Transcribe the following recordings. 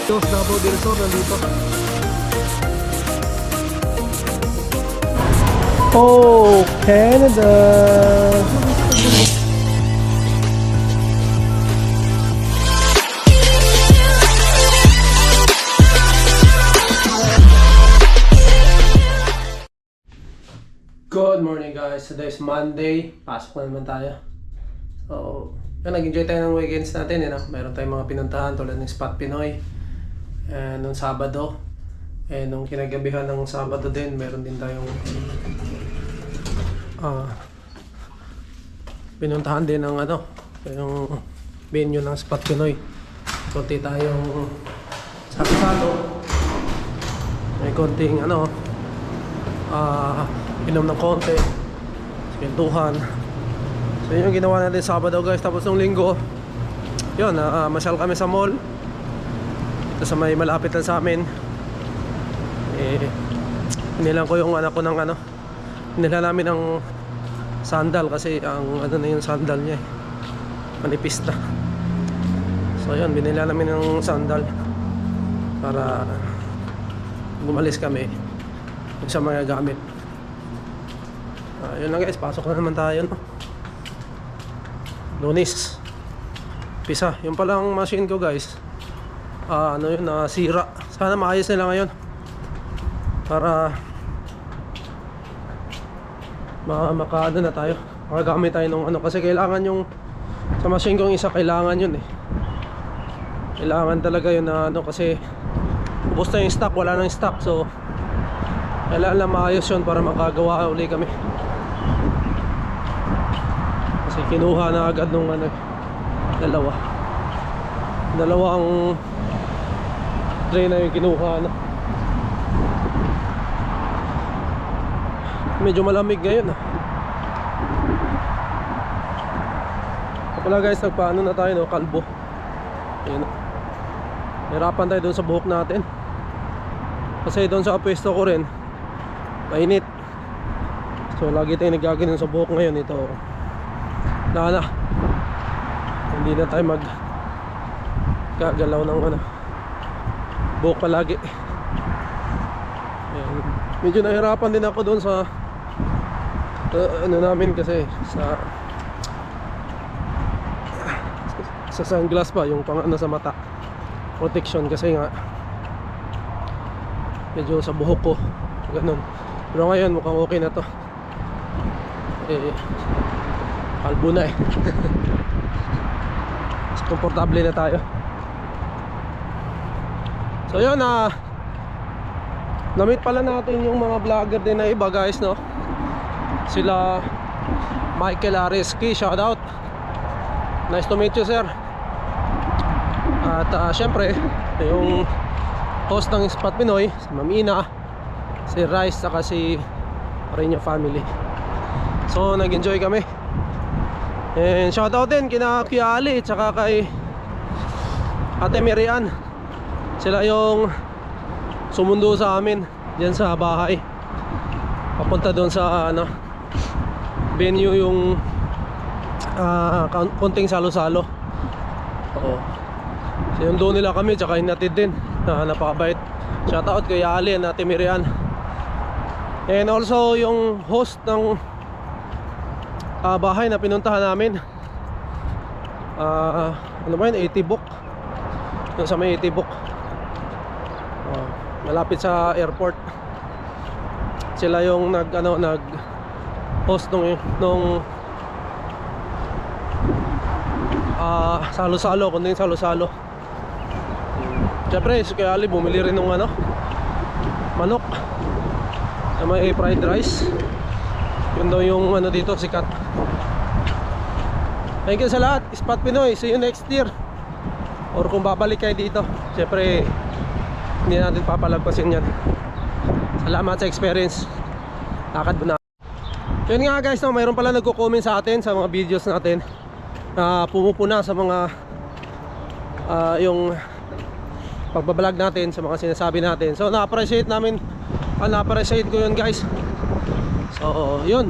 Dos Davao del Sur nandito. Oh, Canada! Good morning guys, today is Monday. Pasok na naman tayo. So, nag-enjoy tayo ng weekends natin, Meron tayong mga pinuntahan tulad ng Spot Pinoy nung Sabado. Nung kinagabihan ng Sabado din, meron din tayong pinuntahan din ng yung venue ng Spot Pinoy. Konti tayong salo-salo. May konting inom ng konti, kwentuhan. So yun yung ginawa natin Sabado guys. Tapos nung Linggo, yun, masyal kami sa mall dito sa may malapit lang sa amin. Inilang ko yung anak ko ng inila namin ng sandal kasi ang na yung sandal niya manipis na. So yun, binila namin ng sandal para gumalis kami sa mga gamit. Yun lang guys, pasok na naman tayo, Lunes Pisa, yung palang machine ko guys, sira. Sana maayos nila ngayon para makaano na tayo, makagamit tayo nung kasi kailangan yung sa machine kong isa, kailangan yun kailangan talaga yun kasi ubos na yung stock, wala nang stock. So kailangan lang maayos yun para makagawa uli kami. Kasi kinuha na agad nung dalawang tray na yung kinuha Medyo malamig ngayon Kapala guys, nagpaano na tayo kalbo. Ayun, hirapan tayo doon sa buhok natin kasi doon sa pwesto ko rin mainit. So lagi tayong nagaganon sa buhok ngayon. Ito hindi na tayo gagalaw ng buhok palagi. Ayan. Medyo nahirapan din ako doon sa namin kasi sa sunglass pa yung pang sa mata protection, kasi nga medyo sa buhok ko ganun. Pero ngayon mukhang okay na to. Kalbo na mas komportable na tayo. So yun, na-meet pala natin yung mga vlogger din na iba guys, Sila Michael Areski, shoutout. Nice to meet you sir. At syempre yung host ng Spot Pinoy, si Ma'am Ina, si Rice, saka si Reño family. So nag-enjoy kami. And shoutout din kina Kuya Ali tsaka kay Ate Mirian. Sila yung sumundo sa amin diyan sa bahay papunta doon sa venue, yung konting salo-salo. Oo. So yung doon nila kami tsaka hinatid din. Napakabait. Shoutout kay Ali and Ate Mirian. And also yung host ng bahay na pinuntahan namin, ba yun? 80 book. Yung sa may 80 book, malapit sa airport. Sila yung nag host nung salo-salo, kundi salo-salo. Siyempre si Kuya Ali bumili rin ng manok na may fried rice. Yun daw yung dito sikat. Thank you sa lahat. Spot Pinoy, see you next year. Or kung babalik kayo dito, siyempre hindi natin papalagpasin yan. Salamat sa experience. Lakad mo na. Yun nga guys, mayroon pala nagko-comment sa atin sa mga videos natin na pumupuna sa mga yung pagbablog natin, sa mga sinasabi natin. So na-appreciate namin, na-appreciate ko yun guys. So yun,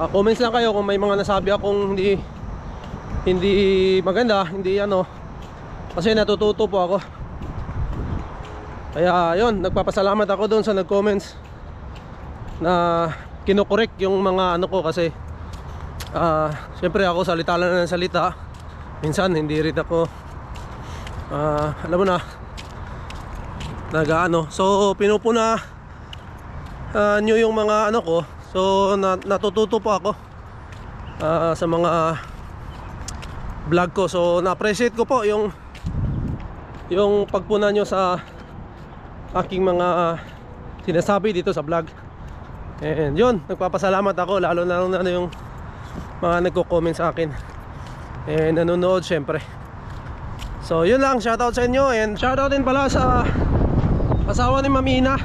comments lang kayo kung may mga nasabi akong hindi maganda, hindi kasi natututo po ako. Kaya yun, nagpapasalamat ako doon sa nag-comments na kinokorek yung mga ano ko kasi syempre ako salita lang ng salita. Minsan hindi rin ako alam mo na nag-ano. So pinupuna nyo yung mga ano ko. So natututo po ako sa mga vlog ko. So na-appreciate ko po yung pagpuna nyo sa aking mga sinasabi dito sa vlog. And yun, nagpapasalamat ako lalo na yung mga nagko-comment sa akin and nanonood syempre. So yun lang, shoutout sa inyo. And shoutout din pala sa asawa ni Mamina.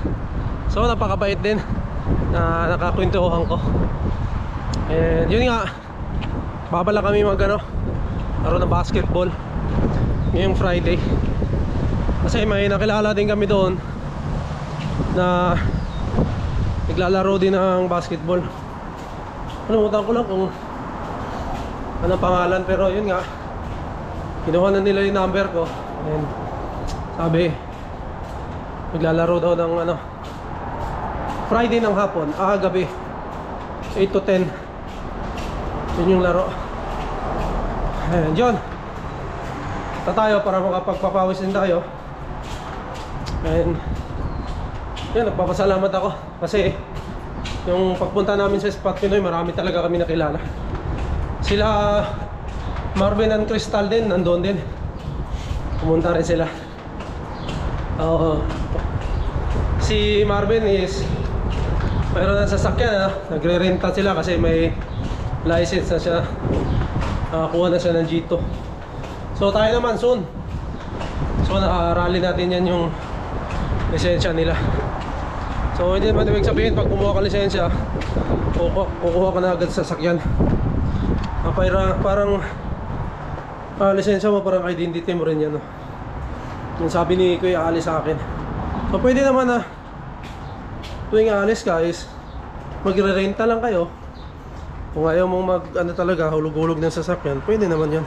So napakabait din na nakakwentuhan ko. And yun nga, babala kami laro ng basketball ngayong Friday. Kasi may nakilala din kami doon na naglalaro din ng basketball. Nalimutan ko lang kung anong pangalan, pero yun nga, kinuha na nila yung number ko and sabi maglalaro daw ng Friday ng hapon, gabi 8 to 10. Yun yung laro. And yun, tayo para makapagpapawis din tayo. And yun, nagpapasalamat ako kasi yung pagpunta namin sa Spot Pinoy, marami talaga kami nakilala. Sila Marvin and Crystal din, nandoon din. Pumunta rin sila. Si Marvin is mayroon na sasakyan, nagre-renta sila kasi may license na siya. Nakakuha na siya ng G2. So tayo naman soon. So naarali natin yan yung lisensya nila. So hindi naman ibig sabihin pag kumuha ka lisensya kukuha ka na agad sa sasakyan. Parang lisensya mo parang identity mo rin yan, no? Yung sabi ni Kuya Ali sa akin. So pwede naman na tuwing alis ka is magre-renta lang kayo. Kung ayaw mong talaga hulog-hulog ng sasakyan, pwede naman yan.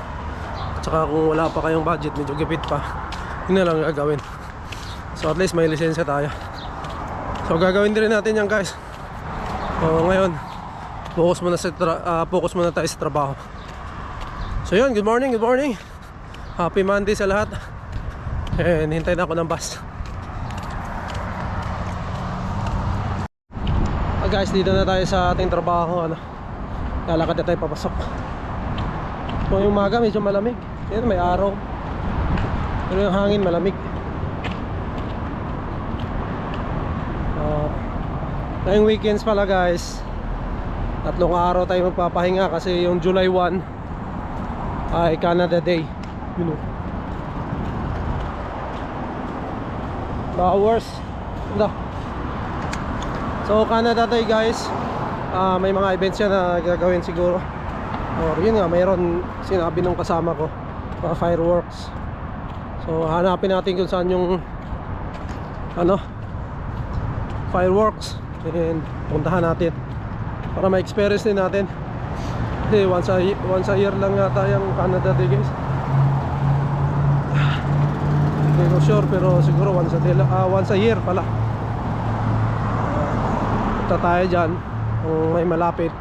At saka kung wala pa kayong budget, medyo gipit pa, yun na lang gagawin. So at least may lisensya tayo. So gagawin din natin yan, guys. So ngayon focus muna tayo sa trabaho. So yun, good morning. Happy Monday sa lahat. And hintayin ako ng bus. Guys, dito na tayo sa ating trabaho. Lalakad na tayo papasok. So yung umaga medyo malamig. Yan, may araw. Pero yung hangin malamig. Ngayong weekends pala, guys, 3 araw tayo magpapahinga kasi yung July 1 ay Canada Day. You know, flowers. So Canada Day, guys, may mga events yan na gagawin siguro. Or yun nga, mayroon sinabi nung kasama ko, mga fireworks. So hanapin natin kung saan yung fireworks and puntahan natin para ma-experience din natin. Kasi once a year lang yata yung Canada Day, guys. Hindi ko sure, pero siguro once a year pala. Punta tayo dyan kung may malapit.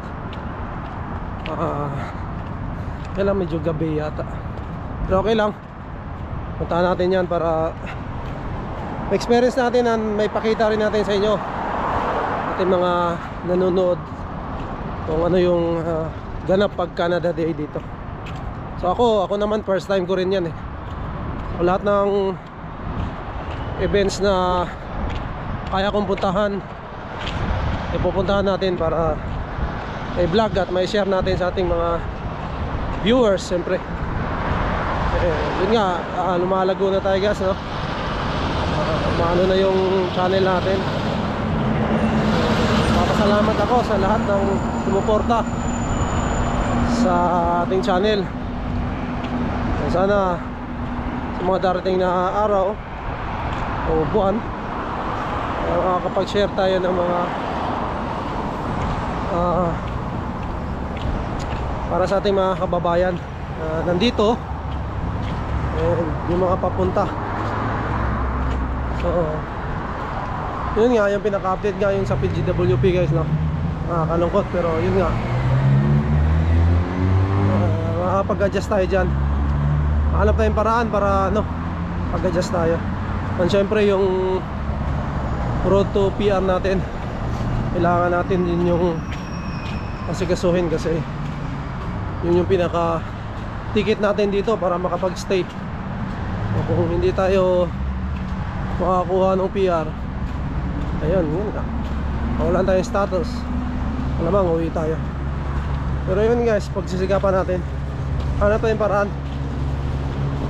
Kailan medyo gabi yata, pero okay lang, puntahan natin yan para experience natin and may pakita rin natin sa inyo, ating mga nanonood, kung ano yung ganap pag Canada Day dito. So ako naman first time ko rin yan eh. So, lahat ng events na kaya kong puntahan, ipupuntahan natin para may vlog at may share natin sa ating mga viewers, siyempre. Yun nga, lumalago na tayo, guys, no? Maano na yung channel natin. Papasalamat ako sa lahat ng sumuporta sa ating channel. Sana sa mga darating na araw o buwan, makakapag-share tayo ng mga para sa ating mga kababayan nandito and yung mga papunta. So Yun nga, yung pinaka-update nga yung sa PGWP guys, no? Nakakalungkot, pero yun nga, makakapag-adjust tayo dyan. Hanap tayong paraan para ano, pag-adjust tayo. And syempre yung road to PR natin, kailangan natin din yung asikasuhin kasi yun yung pinaka ticket natin dito para makapag-stay. Kung hindi tayo makakuha ng PR, ayun, yun na, wala tayong status, malamang uwi tayo. Pero yun guys, pagsisikapan natin, hanap tayong paraan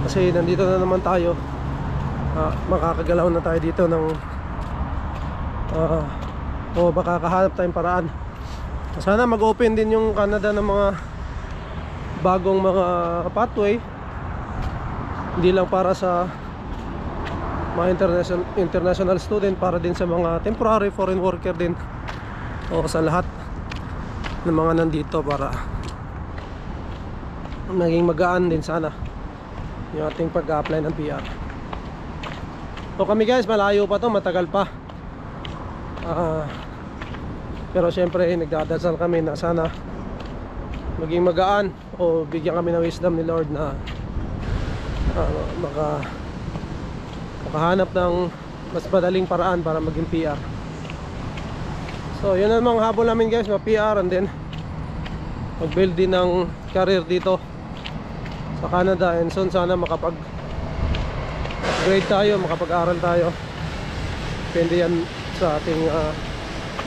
kasi nandito na naman tayo. Makakagalaw na tayo dito ng o makakahanap tayong paraan. Sana mag-open din yung Canada ng mga bagong mga pathway, hindi lang para sa mga international student, para din sa mga temporary foreign worker din, o sa lahat ng mga nandito, para maging magaan din sana yung ating pag-apply ng PR. So kami guys, malayo pa to, matagal pa. Pero syempre nagdadasal kami na sana maging magaan o bigyan kami ng wisdom ni Lord na makahanap ng mas madaling paraan para maging PR. So yun ang mga habol namin guys, ma-PR and then mag-build din ng career dito sa Canada. And soon sana makapag-upgrade tayo, makapag-aral tayo. Depende yan sa ating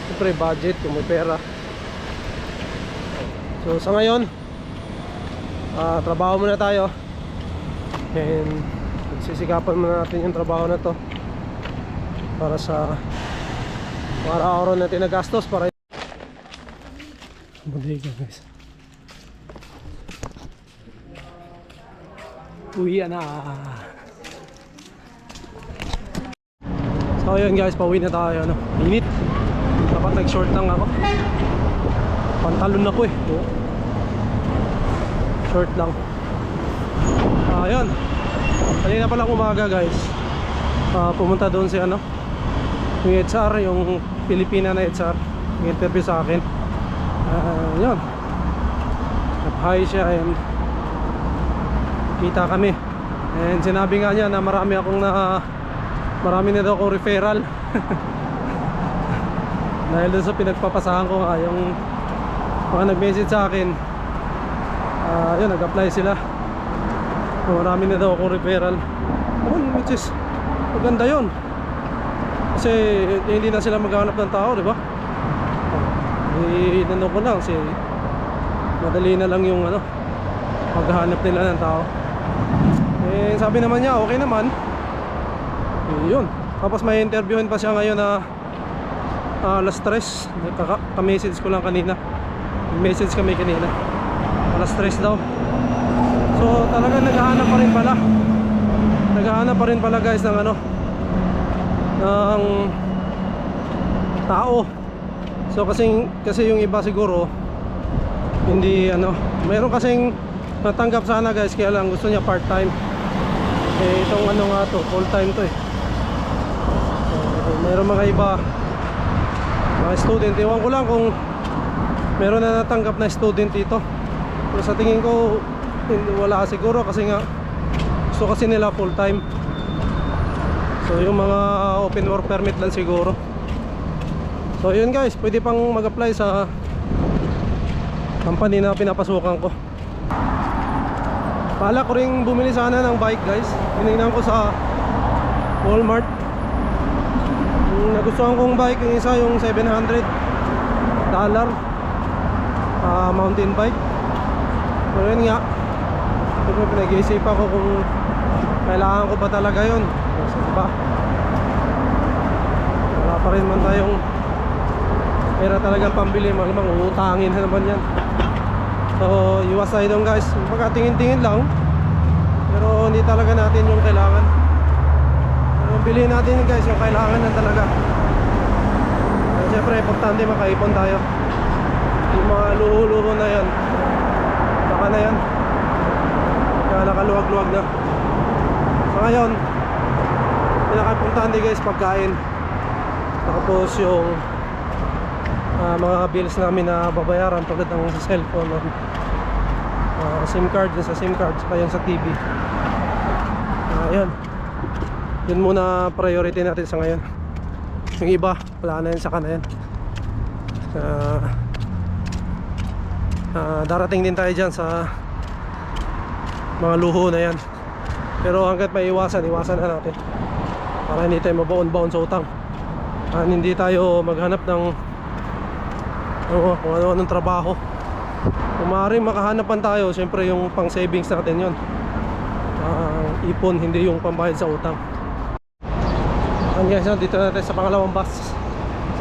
siyempre budget, kung may pera. So sa ngayon, trabaho muna tayo, and sisikapan muna natin yung trabaho na to para sa araw-araw natin na gastos para bodega guys. Uwi na. So yun guys, pauwi na tayo, no? Init. Dapat nag-short lang ako. Pantalon ako eh. Short lang. Ayun. Kanina pa lang umaga guys. Pumunta doon si ano, yung HR, yung Pilipina na HR, yung interview sa akin. Yun. Nag-hi siya and kita kami. And sinabi nga niya na marami na daw akong referral. Dahil doon sa pinagpapasahan ko nga, yung mga nag-message sa akin, yun, nag-apply sila. Marami na daw akong referral, which is maganda yun kasi hindi na sila maghanap ng tao, di ba? Inano ko lang kasi madali na lang yung ano, maghanap nila ng tao. Sabi naman niya okay naman. Yun, tapos may interviewin pa siya ngayon na alas 3. Ka-message ko lang kanina, message kami kanina, alas 3 daw. So talaga naghahanap pa rin pala guys ng ano, ng tao. So kasi yung iba siguro hindi ano, mayroon kasing natanggap sana guys, kaya lang gusto niya part time. Itong ano nga to, full time to eh. So mayroon mga iba, mga student, ewan ko lang kung meron na natanggap na student dito. Pero sa tingin ko wala siguro, kasi nga gusto kasi nila full time. So yung mga open work permit lang siguro. So yun guys, pwede pang mag-apply sa company na pinapasukan ko. Pala ko rin bumili sana ng bike guys. Tinignan ko sa Walmart. Yung nagustuhan kong bike, yung isa yung $700 mountain bike. Pero yun nga, pinag-iisipan ko kung kailangan ko ba talaga yun. Kasi diba, wala pa rin man tayong pera talagang pambili, malamang uutangin na naman yan. So iwas tayo doon guys, magkatingin-tingin lang, pero hindi talaga natin yung kailangan. So, bilhin natin guys yung kailangan na talaga. And syempre importante makaipon tayo. Yung mga luho-luho na yan, baka na yan, kaya nakaluwag-luwag na. So ngayon, pinaka-importante guys, pagkain. Tapos yung mga bills namin na babayaran tulad ng sa cellphone, SIM card, yun sa SIM card, saka yun sa TV. Ayun, yun muna priority natin sa ngayon. Yung iba, wala na yun, saka na yan. Darating din tayo dyan sa mga luho na yan. Pero hanggat may iwasan na natin para hindi tayo mabaon-baon sa utang. Hindi tayo maghanap ng kung ano-anong trabaho. Kung maaaring makahanap tayo, siyempre yung pang savings natin yun, ipon, hindi yung pambayad sa utang. And guys, dito natin sa pangalawang bus.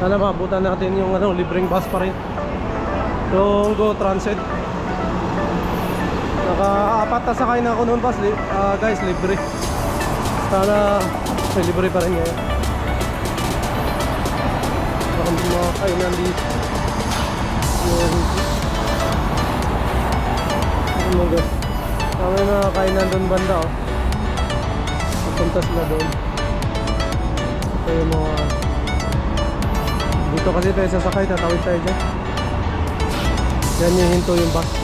Sana maabutan natin yung libreng bus pa rin, yung Go Transit. Naka-apat na sakay na ako noon bus, guys, libre. Sana may libre pa rin ngayon. Baka mga kainan dito yung guys, kami na kainan doon banda, oh. Papunta sila doon. Ito yung mga dito kasi tayo sasakay, tatawid tayo dyan. Yan yung hinto yung bus.